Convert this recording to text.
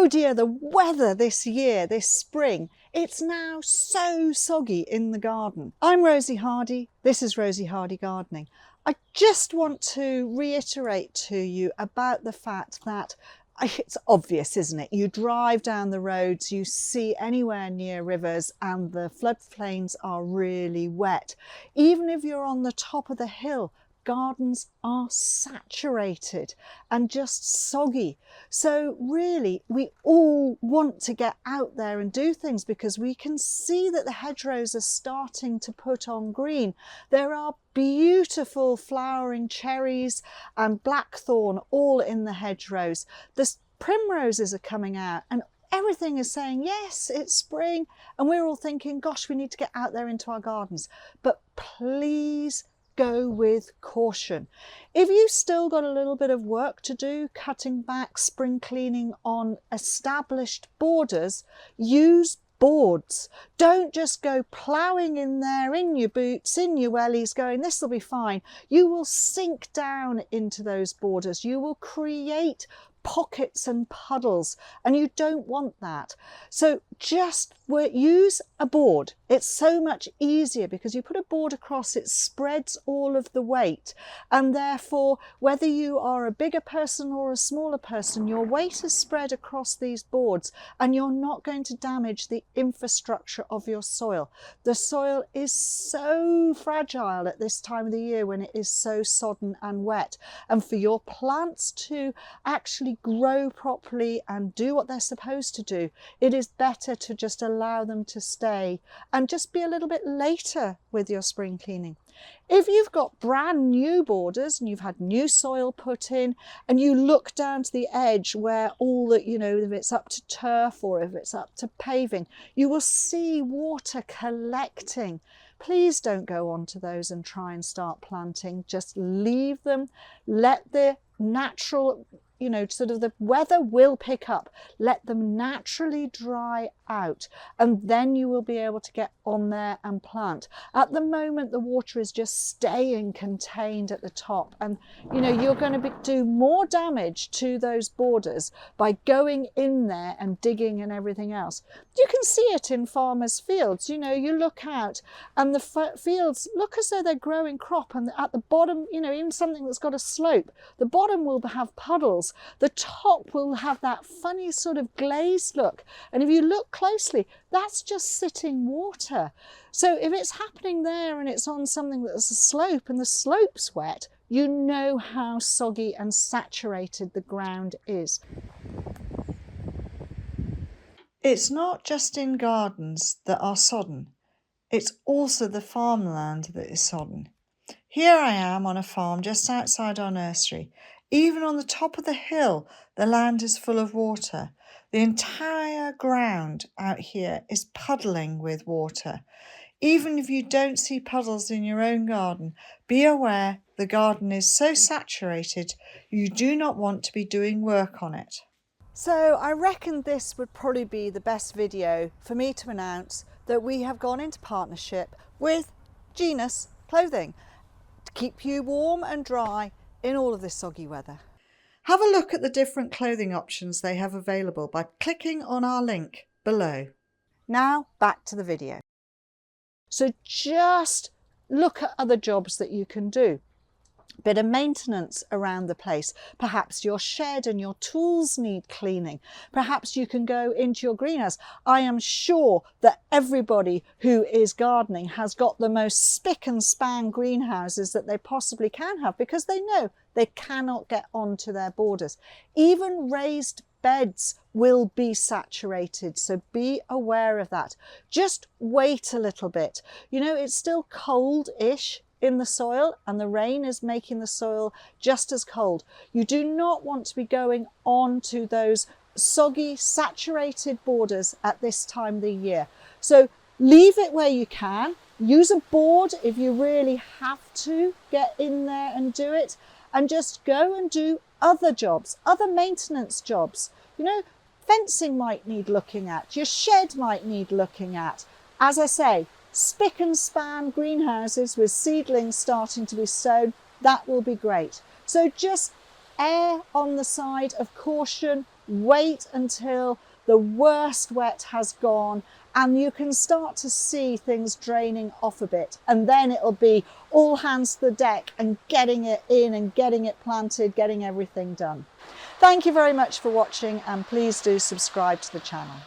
Oh dear, the weather this year, this spring, it's now so soggy in the garden. I'm Rosie Hardy, this is Rosie Hardy Gardening. I just want to reiterate to you about the fact that it's obvious, isn't it? You drive down the roads, you see anywhere near rivers and the floodplains are really wet. Even if you're on the top of the hill, gardens are saturated and just soggy. So really, we all want to get out there and do things because we can see that the hedgerows are starting to put on green. There are beautiful flowering cherries and blackthorn all in the hedgerows. The primroses are coming out and everything is saying, yes, it's spring. And we're all thinking, gosh, we need to get out there into our gardens. But please go with caution. If you've still got a little bit of work to do, cutting back, spring cleaning on established borders, use boards. Don't just go ploughing in there in your boots, in your wellies, going, this will be fine. You will sink down into those borders. You will create pockets and puddles, and you don't want that. So just use a board. It's so much easier because you put a board across, it spreads all of the weight, and therefore whether you are a bigger person or a smaller person, your weight is spread across these boards and you're not going to damage the infrastructure of your soil. The soil is so fragile at this time of the year when it is so sodden and wet, and for your plants to actually grow properly and do what they're supposed to do, it is better to just allow them to stay and just be a little bit later with your spring cleaning. If you've got brand new borders and you've had new soil put in and you look down to the edge where all that, if it's up to turf or if it's up to paving, you will see water collecting. Please don't go onto those and try and start planting. Just leave them, let the natural, sort of the weather will pick up. Let them naturally dry out and then you will be able to get on there and plant. At the moment, the water is just staying contained at the top, and you're going to do more damage to those borders by going in there and digging and everything else. You can see it in farmers' fields. You look out and the fields look as though they're growing crop, and at the bottom, even something that's got a slope, the bottom will have puddles. The top will have that funny sort of glazed look. And if you look closely, that's just sitting water. So if it's happening there and it's on something that's a slope and the slope's wet, you know how soggy and saturated the ground is. It's not just in gardens that are sodden. It's also the farmland that is sodden. Here I am on a farm just outside our nursery. Even on the top of the hill, the land is full of water. The entire ground out here is puddling with water. Even if you don't see puddles in your own garden, be aware the garden is so saturated you do not want to be doing work on it. So I reckon this would probably be the best video for me to announce that we have gone into partnership with Genus Clothing to keep you warm and dry in all of this soggy weather. Have a look at the different clothing options they have available by clicking on our link below. Now back to the video. So just look at other jobs that you can do. Bit of maintenance around the place. Perhaps your shed and your tools need cleaning. Perhaps you can go into your greenhouse. I am sure that everybody who is gardening has got the most spick and span greenhouses that they possibly can have because they know they cannot get onto their borders. Even raised beds will be saturated, so be aware of that. Just wait a little bit. It's still cold-ish in the soil and the rain is making the soil just as cold. You do not want to be going on to those soggy, saturated borders at this time of the year. So leave it where you can. Use a board if you really have to get in there and do it, and just go and do other jobs, other maintenance jobs. Fencing might need looking at, your shed might need looking at. As I say, spick and span greenhouses with seedlings starting to be sown, that will be great. So just err on the side of caution, Wait until the worst wet has gone and you can start to see things draining off a bit, and then it'll be all hands to the deck and getting it in and getting it planted, getting everything done. Thank you very much for watching, and please do subscribe to the channel.